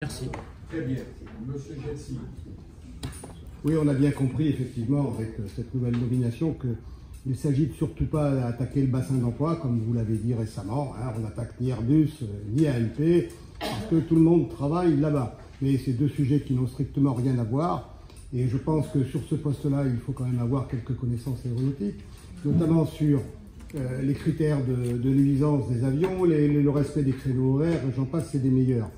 Merci. Très bien. Monsieur Jetsi. Oui, on a bien compris effectivement avec cette nouvelle nomination qu'il ne s'agit surtout pas d'attaquer le bassin d'emploi, comme vous l'avez dit récemment. Hein, on n'attaque ni Airbus, ni AMP, parce que tout le monde travaille là-bas. Mais c'est deux sujets qui n'ont strictement rien à voir. Et je pense que sur ce poste-là, il faut quand même avoir quelques connaissances aéronautiques, notamment sur les critères de nuisance des avions, le respect des créneaux horaires, j'en passe, c'est des meilleurs.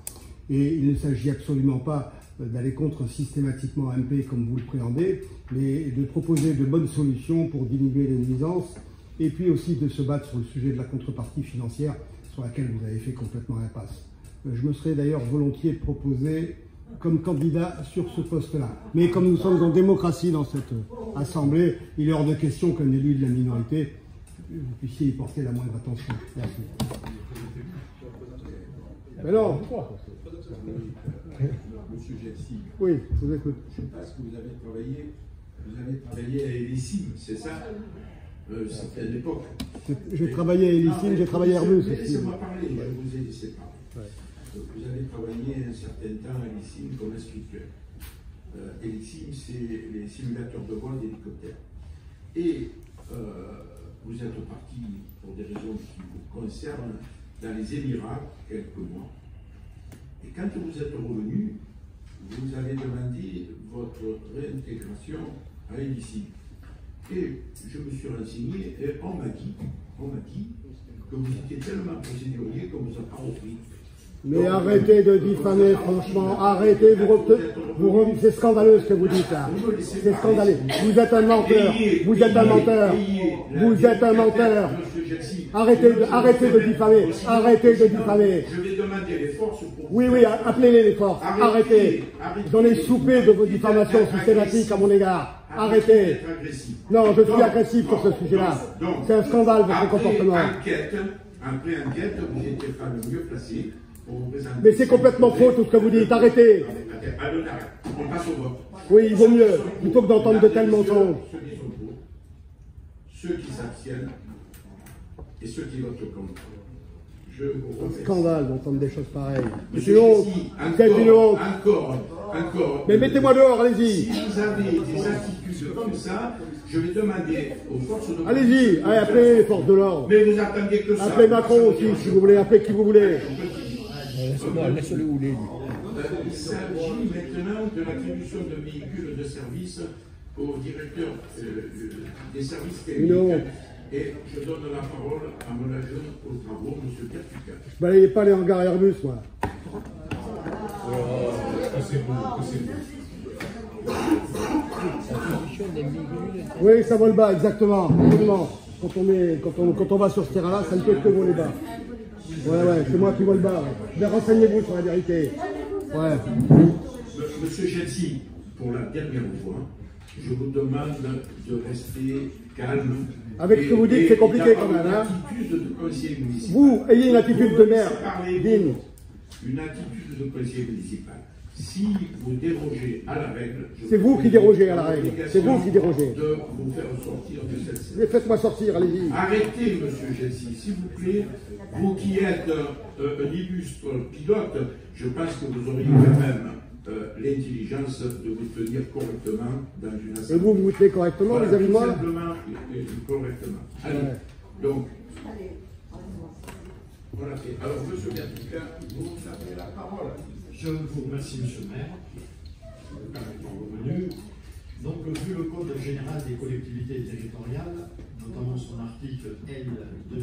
Et il ne s'agit absolument pas d'aller contre systématiquement AMP comme vous le préhendez, mais de proposer de bonnes solutions pour diminuer les nuisances et puis aussi de se battre sur le sujet de la contrepartie financière sur laquelle vous avez fait complètement l'impasse. Je me serais d'ailleurs volontiers proposé comme candidat sur ce poste-là. Mais comme nous sommes en démocratie dans cette assemblée, il est hors de question qu'un élu de la minorité vous puissiez y porter la moindre attention. Merci. Mais non. Monsieur Jetsi. Oui, je vous écoute. Je pense que vous avez travaillé à Elissim, c'est ça? C'était à l'époque. J'ai travaillé à Elissim, j'ai travaillé à Airbus aussi. Laissez-moi parler, je vous ai laissé parler. Ouais. Donc, vous avez travaillé un certain temps à Elissim comme instructeur. Elissim, c'est les simulateurs de vol d'hélicoptères. Et vous êtes parti, pour des raisons qui vous concernent, dans les Émirats quelques mois. Et quand vous êtes revenu, vous avez demandé votre réintégration à Elissim. Et je me suis renseigné et on m'a dit que vous étiez tellement procédurier qu'on vous a pas repris. Mais donc, arrêtez de diffamer, franchement, arrêtez, c'est scandaleux ce que vous dites là. C'est scandaleux. Vous êtes un menteur, vous êtes un menteur, vous êtes un menteur. Arrêtez de diffamer, arrêtez de diffamer. Je vais demander les forces pour... Oui, appelez-les les forces, arrêtez. J'en ai soupé de vos diffamations systématiques à mon égard. Arrêtez. Non, je suis agressif sur ce sujet-là. C'est un scandale votre comportement. Après enquête, vous n'étiez pas le mieux placé. Mais c'est complètement faux tout ce que vous dites, arrêtez. On passe au vote. Oui, il vaut mieux, plutôt que d'entendre de tels mensonges. Ceux qui s'abstiennent et ceux qui votent contre. Je vous remercie. Scandale d'entendre des choses pareilles. C'est une honte. C'est une honte. Encore. Mais mettez-moi dehors, allez-y. Si vous avez des attitudes comme ça, je vais demander aux forces de l'ordre. Allez-y, allez, appelez les forces de l'ordre. Mais vous attendez que ça. Appelez Macron aussi, si vous voulez, appelez qui vous voulez. Laisse-le où il est. Il s'agit maintenant de l'attribution de véhicules de service au directeur des services techniques. Et je donne la parole à mon adjoint aux travaux, M. Pertuca. Je ne balayais pas les hangars Airbus, moi. C'est bon. Oui, ça vole bas, exactement. Quand on va sur ce terrain-là, ça ne peut que voler bas. Ouais, c'est moi qui vole bas. Mais renseignez-vous sur la vérité. Ouais. Monsieur Jetsi, pour la dernière fois, je vous demande de rester calme. Avec ce que vous dites, c'est compliqué quand même. Hein. Vous, ayez une attitude de maire digne. Une attitude de conseiller municipal. Si vous dérogez à la règle... C'est vous qui dérogez à la règle. C'est vous qui dérogez. De vous faire sortir de cette scène. Mais faites-moi sortir, allez-y. Arrêtez, monsieur Jetsi, s'il vous plaît. Vous qui êtes un illustre pilote, je pense que vous auriez quand même l'intelligence de vous tenir correctement dans une assemblée. Et vous vous tenez correctement vis-à-vis de moi? Simplement et correctement. Allez, donc, voilà. Alors, monsieur Pertuca, vous avez la parole. Je vous remercie, monsieur le maire, d'être revenu. Donc, vu le Code général des collectivités territoriales, notamment son article L 2123-18,